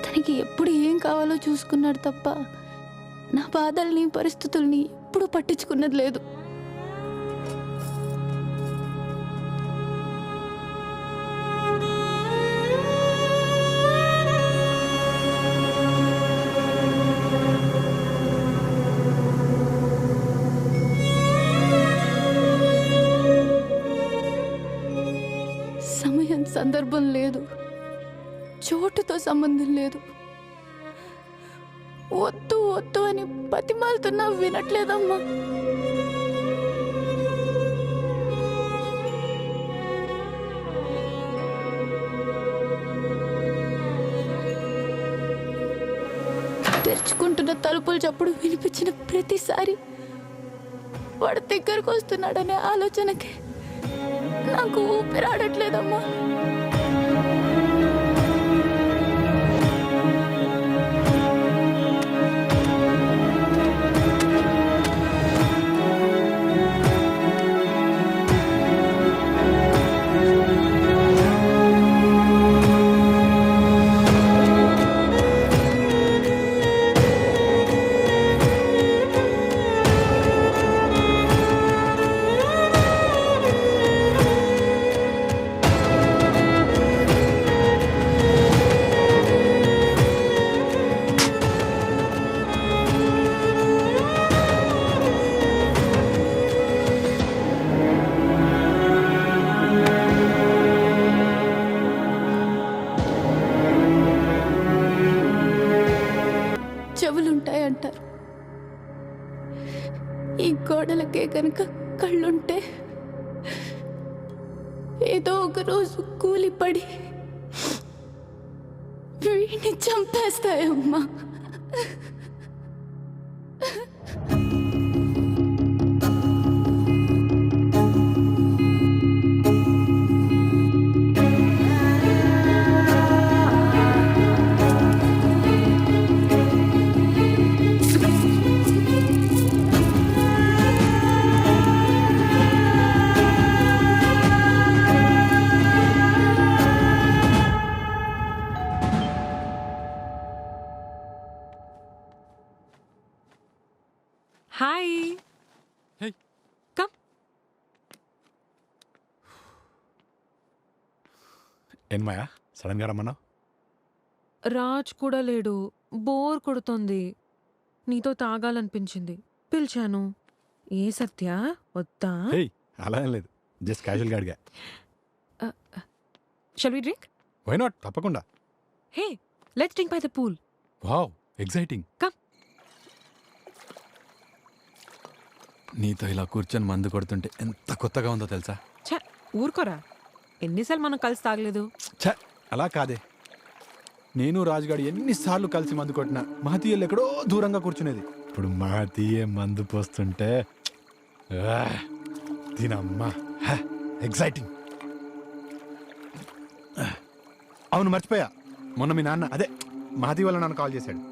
తనకి ఎప్పుడు ఏం కావాలో చూసుకున్నాడు తప్ప నా బాధల్ని పరిస్థితుల్ని ఎప్పుడూ పట్టించుకున్నది లేదు. సమయం సందర్భం లేదు, చోటుతో సంబంధం లేదు. వద్దు వద్దు అని బతిమాలుతున్నా వినట్లేదమ్మా. తెరుచుకుంటున్న తలుపుల చప్పుడు వినిపించిన ప్రతిసారి వాడు దగ్గరకు వస్తున్నాడనే ఆలోచనకి నాకు ఊపిరాడట్లేదమ్మా. చెవులుంటాయంటారు, ఈ గోడలకే కనుక కళ్ళుంటే ఏదో ఒక రోజు కూలిపడి వీడిని చంపేస్తాయమ్మా. హాయ్. Hey. కమ్. ఏం మాయా సడన్ గా రమ్మన్నావు? రాజ్ కూడా లేడు, బోర్ కొడుతోంది, నీతో తాగాలనిపించింది, పిలిచాను. ఏ సత్య వద్దా? హే అలా ఏం లేదు, జస్ట్ క్యాజువల్ గా అడిగా. Shall we drink? Why not, తప్పకుండా. Hey let's drink by the pool. Wow exciting. Come. నీతో ఇలా కూర్చొని మందు కొడుతుంటే ఎంత కొత్తగా ఉందో తెలుసా? ఛ ఊరుకోరా, ఎన్నిసార్లు మనం కలిసి తాగలేదు. ఛ అలా కాదే, నేను రాజుగాడు ఎన్నిసార్లు కలిసి మందు కొట్టినా మహతీయలు ఎక్కడో దూరంగా కూర్చునేది. ఇప్పుడు మహతీయే మందు పోస్తుంటే దీనమ్మా ఎక్సైటింగ్. అవును మర్చిపోయా, మొన్న మీ నాన్న అదే మహతీ వాళ్ళ నాన్న కాల్ చేశాడు.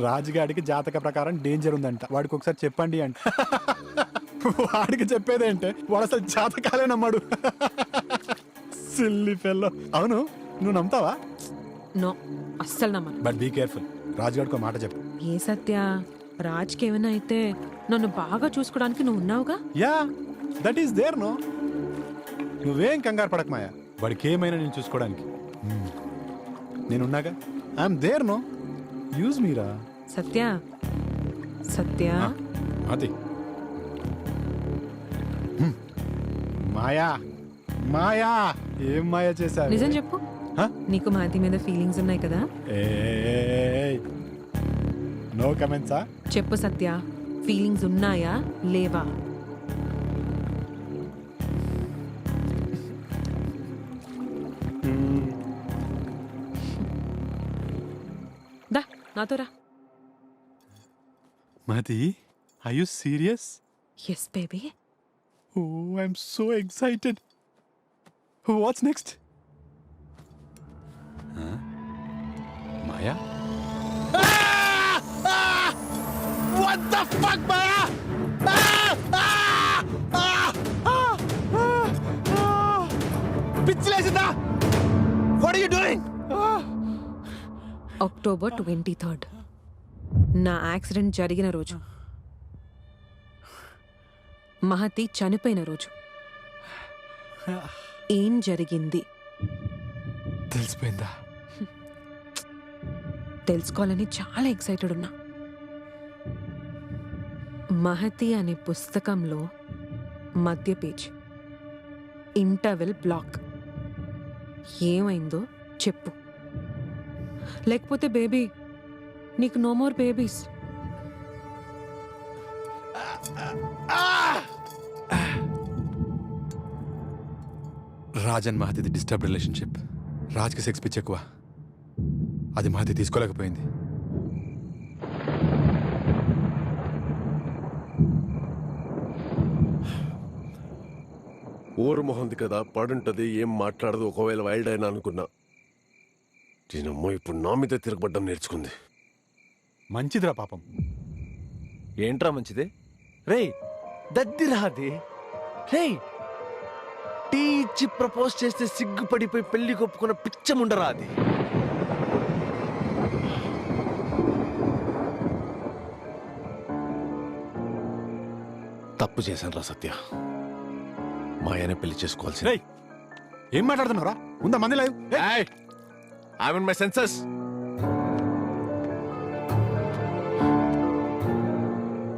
రాజుగాడికి జాతక ప్రకారం డేంజర్ ఉందంట, వాడికి ఒకసారి చెప్పండి అంట. వాడికి చెప్పేదేంటే వాడు అసలు జాతకాలే నమ్మాడు. Silly fellow. అవును నువ్వు నమ్ముతావా? నో, అస్సలు నమ్మను. బట్ బీ కేర్ఫుల్, రాజుగాడికి ఒక మాట చెప్పు. ఏ సత్య, రాజ్కి ఏమైనా అయితే నన్ను బాగా చూసుకోవడానికి నువ్వు ఉన్నావుగా. Yeah that is there no, నువ్వేం కంగారు పడక మాయా, వాడికి ఏమైనా నేను చూసుకోవడానికి నేనున్నాగా. I'm there no, use Meera. Satya Satya. అది మాయా మాయా, ఏం మాయా చేశావు? నిజం చెప్పు, నీకు మాది మీద ఫీలింగ్స్ ఉన్నాయి కదా? నో కమెంట్సా? చెప్పు సత్య, ఫీలింగ్స్ ఉన్నాయా లేవా? దా నాతో రా. Madhi, are you serious? Yes, baby. Oh, I'm so excited. What's next? Huh? Maya? Ah! Ah! What the fuck, Maya? Ah! Ah! Ah! Ah! Ah! Ah! Pichlesinda! What are you doing? Ah! October 23rd నా accident జరిగిన రోజు, మహతి చనిపోయిన రోజు. ఏం జరిగింది తెలిసిపోయిందా? తెలుసుకోవాలని చాలా ఎక్సైటెడ్ ఉన్నా. మహతి అనే పుస్తకంలో మధ్య పేజ్, ఇంటర్వెల్ బ్లాక్. ఏమైందో చెప్పు, లేకపోతే బేబీ నీకు no more babies. Raj and మహతిది డిస్టర్బ్ రిలేషన్షిప్. రాజ్కి సెక్స్ పిచ్ ఎక్కువ, అది మహతి తీసుకోలేకపోయింది. ఊరు మొహంది కదా, పడుంటది, ఏం మాట్లాడదు. ఒకవేళ వైల్డ్ అయినా అనుకున్నా. దీనమ్మో ఇప్పుడు నా మీద తిరగబడ్డం నేర్చుకుంది. మంచిదిరా పాపం. ఏంట్రా మంచిది? రేయ్ దద్దిరా అది. రేయ్ టీ ఇచ్చి ప్రపోజ్ చేస్తే సిగ్గుపడిపోయి పెళ్లి కొప్పుకున్న పిచ్చముండరా అది. తప్పు చేశాను రా సత్య. మాయనే పెళ్లి చేసుకోవాల్సి. రేయ్ ఏం మాట్లాడుతున్నావురా? ఉందా మంది live? I mean my senses.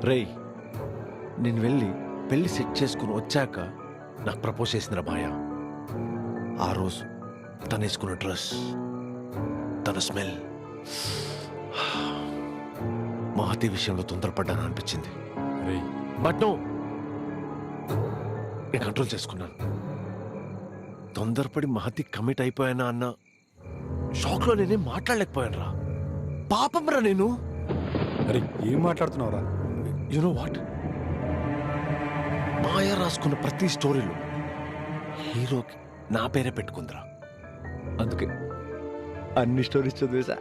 రేయ్ నేను వెళ్ళి పెళ్లి సెట్ చేసుకుని వచ్చాక నాకు ప్రపోజ్ చేసిందిరా మాయ. ఆ రోజు తను వేసుకున్న డ్రెస్, తన స్మెల్, మహతి విషయంలో తొందరపడ్డాను అనిపించింది. రేయ్ బట్ నో, నేను కంట్రోల్ చేసుకున్నాను. తొందరపడి మహతి కమిట్ అయిపోయానా అన్న షాక్లో నేనేం మాట్లాడలేకపోయాను రా. పాపం రా నేను. అరే ఏం మాట్లాడుతున్నావురా? యు నో వాట్, మాయ రాసుకున్న ప్రతి స్టోరీలో హీరోకి నా పేరే పెట్టుకుందిరా. అందుకే అన్ని స్టోరీస్ చదివేశా.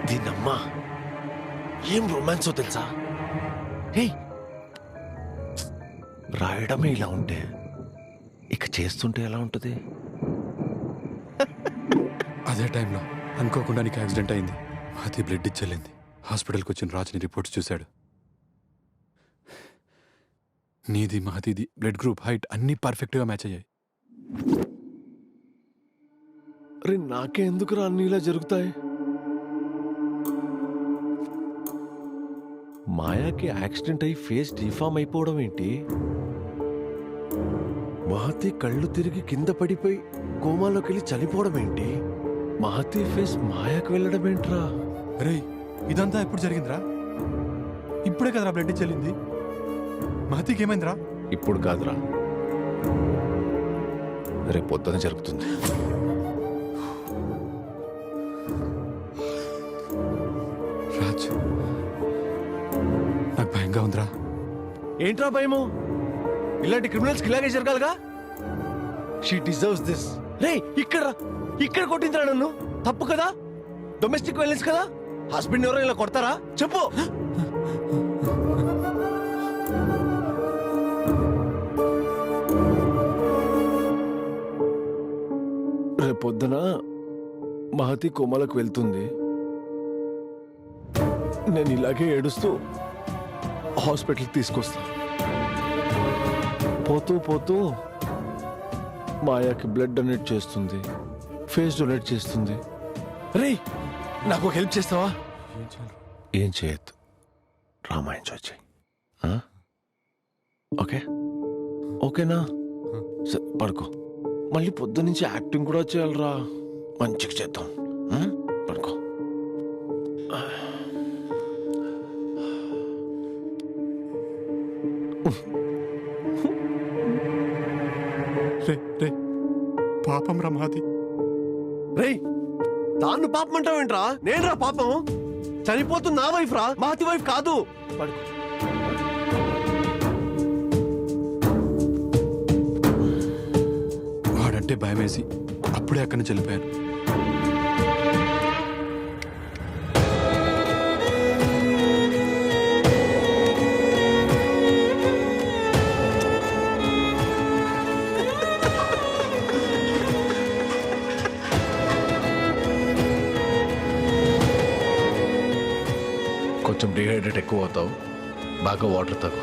దీన్నమ్మా ఏం రొమాన్సో తెలుసా? హే, రాయడమే ఇలా ఉంటే ఇక చేస్తుంటే ఎలా ఉంటుంది? అదే టైంలో అనుకోకుండా నీకు యాక్సిడెంట్ అయింది. మహతి బ్లడ్ ఇచ్చెళ్ళింది. హాస్పిటల్కి వచ్చిన రాజుని రిపోర్ట్స్ చూశాడు. నీది మహతిది బ్లడ్ గ్రూప్, హైట్ అన్నీ పర్ఫెక్ట్గా మ్యాచ్ అయ్యాయి. అరే నాకే ఎందుకురా అన్ని ఇలా జరుగుతాయి? మాయాకి యాక్సిడెంట్ అయి ఫేస్ డిఫామ్ అయిపోవడం ఏంటి? మహతి కళ్ళు తిరిగి కింద పడిపోయి కోమాలోకి వెళ్ళి చనిపోవడం ఏంటి? మహతి ఫేస్ మాయాకి వెళ్ళడం ఏంట్రా? రే ఇదంతా ఎప్పుడు జరిగిందిరా? ఇప్పుడే కదరా బ్లడ్ ఇచ్చెళ్ళింది. మహతికి ఏమైందిరా? ఇప్పుడు కాదురా, రేపు పొద్దున జరుగుతుంది. రాజ్ నాకు భయంగా ఉందిరా. ఏంట్రా భయము? ఇలాంటి క్రిమినల్స్కి ఇలాగే జరగాలిగా. She deserves this. రే ఇక్కడ కొట్టిందిరా నన్ను. తప్పు కదా, డొమెస్టిక్ వైలెన్స్ కదా. హస్బెండ్ ఎవరో ఇలా కొడతారా చెప్పు? రేపొద్దున మహతి కోమలకు వెళ్తుంది. నేను ఇలాగే ఏడుస్తూ హాస్పిటల్కి తీసుకొస్తా. పోతూ పోతూ మాయాకి బ్లడ్ డొనేట్ చేస్తుంది, ఫేస్ డొనేట్ చేస్తుంది. రే నాకు హెల్ప్ చేస్తావా? ఏం చేయొద్దు, డ్రామా ఎంజాయ్ చేయి. ఓకే ఓకేనా? సరే పడుకో. మళ్ళీ పొద్దున్నుంచి యాక్టింగ్ కూడా చేయాలరా. మంచిగా చేద్దాం. పడుకో. రే రే పాపం రా మహతి. రే దాన్ని పాపం అంటావేంట్రా? నేను రా పాపం. చనిపోతుంది నా వైఫ్ రా, మహతి వైఫ్ కాదు. పడుకో. వాడంటే భయం వేసి అప్పుడే అక్కడి నుంచి వెళ్ళిపోయాను. కొంచెం డిహైడ్రేట్ ఎక్కువ అవుతావు, బాగా వాటర్ తాగు.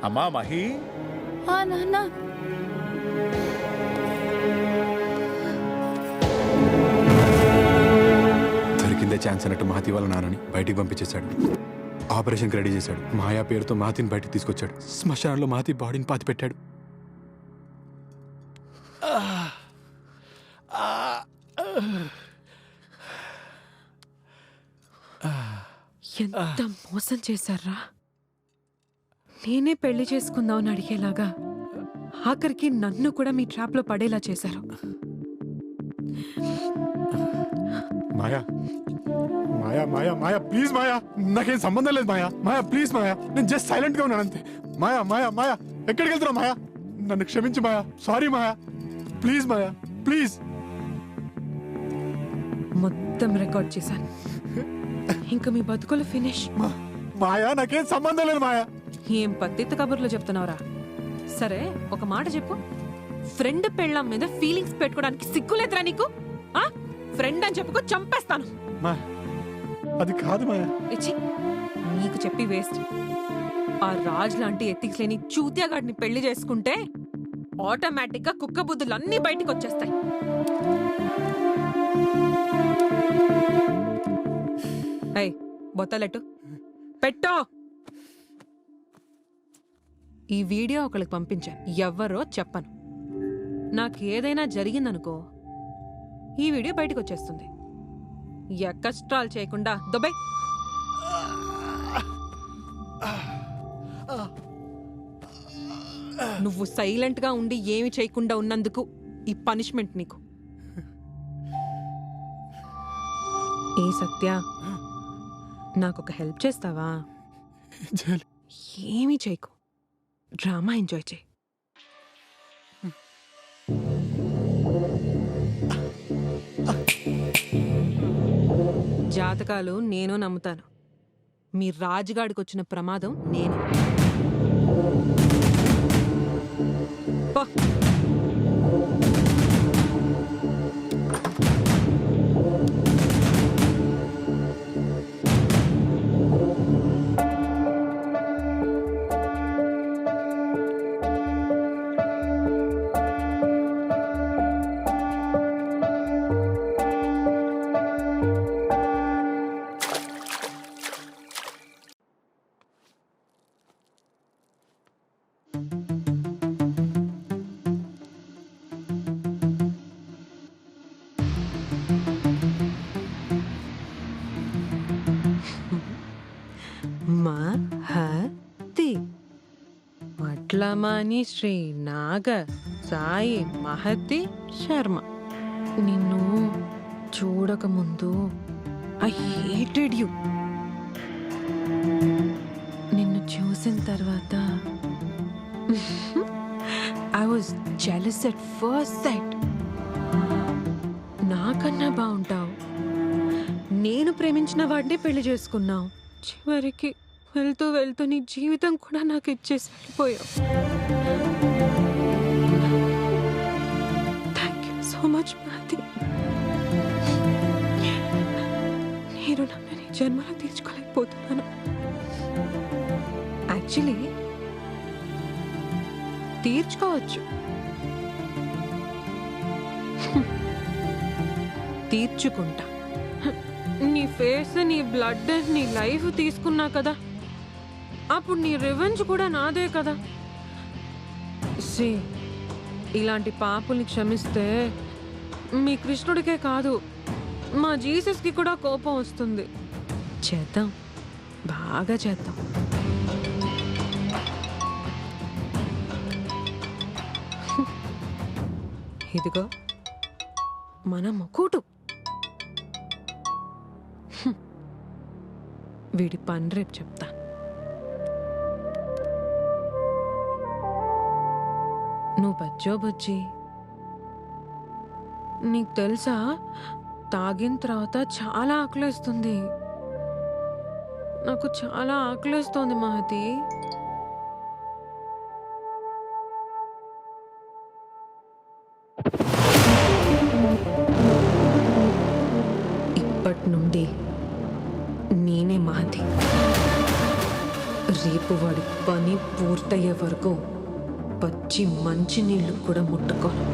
అమ్మా మహి, నాన్న దొరికిందే ఛాన్స్ అన్నట్టు మహతి వాళ్ళ నాన్నని బయటికి పంపించేశాడు. ఆపరేషన్కి రెడీ చేశాడు. మాయా పేరుతో మహతిని బయటికి తీసుకొచ్చాడు. శ్మశానంలో మహతి బాడీని పాతి పెట్టాడు. ఎంత మోసం చేశారా? నేనే పెళ్లి చేసుకుందామని అడిగేలాగా ఆఖరికి నన్ను కూడా మీ ట్రాప్ లో పడేలా చేశారు. మాయా మాయా మాయా మాయా ప్లీజ్ మాయా, నాకేం సంబంధం లేదు మాయా. మాయా ప్లీజ్ మాయా, నేను జస్ట్ సైలెంట్ గా ఉన్నాను అంతే. మాయా మాయా మాయా ఎక్కడికి వెళ్తున్నావు మాయా? నన్ను క్షమించు Maya. Sorry Maya, please Maya please. మొత్తం రికార్డ్ చేశాను. ఇంకా మీ బతుకులు ఫినిష్. మాయా నాకేం సంబంధం లేదు మాయా. ఏం పత్తిత్త కబుర్లు చెప్తున్నావురా? సరే ఒక మాట చెప్పు, ఫ్రెండ్ పెళ్ళాం మీద ఫీలింగ్స్ పెట్టుకోవడానికి సిగ్గులేదురా నీకు? ఆ ఫ్రెండ్ అని చెప్పుకో, చంపేస్తాను. మా అది కాదు మాయా. ఇచ్చి నీకు చెప్పి వేస్ట్. ఆ రాజ్ లాంటి ఎథిక్స్ లేని చూత్యాగాడిని పెళ్లి చేసుకుంటే ఆటోమేటిక్ గా కుక్క బుద్ధులు అన్నీ బయటికి వచ్చేస్తాయి. ఏయ్ బొత్తలెట్టు పెట్టో. ఈ వీడియో ఒకరికి పంపించాను, ఎవ్వరో చెప్పను. నాకు ఏదైనా జరిగిందనుకో ఈ వీడియో బయటకు వచ్చేస్తుంది. ఎక్కస్ట్రాల్ చేయకుండా దుబాయ్. నువ్వు సైలెంట్ గా ఉండి ఏమి చేయకుండా ఉన్నందుకు ఈ పనిష్మెంట్ నీకు. ఏ సత్య, నాకొక హెల్ప్ చేస్తావా? ఏమీ చేయకు, డ్రామా ఎంజాయ్ చేయి. జాతకాలు నేను నమ్ముతాను. మీ రాజుగాడికి వచ్చిన ప్రమాదం నేను. పో. మహతి వడ్లమాని శ్రీ నాగ సాయి మహతి శర్మ. నిన్ను చూడకముందు ఐ హేటెడ్ యు. నిన్ను చూసిన తర్వాత I was jealous at first sight. నాకన్నా బాగుంటావు, నేను ప్రేమించిన వాడిని పెళ్లి చేసుకున్నావు. చివరికి వెళ్తూ వెళ్తూ నీ జీవితం కూడా నాకు ఇచ్చేసి వెళ్ళిపోయావు. Thank you so much Mahathi. నేను నన్ను నీ జన్మలో తీర్చుకోలేకపోతున్నాను. యాక్చువల్లీ తీర్చుకోవచ్చు, తీర్చుకుంటా. నీ ఫేస్, నీ బ్లడ్, నీ లైఫ్ తీసుకున్నా కదా, అప్పుడు నీ రివెంజ్ కూడా నాదే కదా. సి, ఇలాంటి పాపుల్ని క్షమిస్తే మీ కృష్ణుడికే కాదు మా జీసస్కి కూడా కోపం వస్తుంది. చేద్దాం, బాగా చేద్దాం. ఇదిగో మన ముకుటు. వీడి పని రేపు చెప్తా. నువ్వు బజ్జో బుజ్జి, నీకు తెలుసా తాగిన తర్వాత చాలా ఆకలేస్తుంది. నాకు చాలా ఆకలేస్తోంది మహతి. రేపు వాడి పని పూర్తయ్యే వరకు పచ్చి మంచి నీళ్లు కూడా ముట్టుకోను.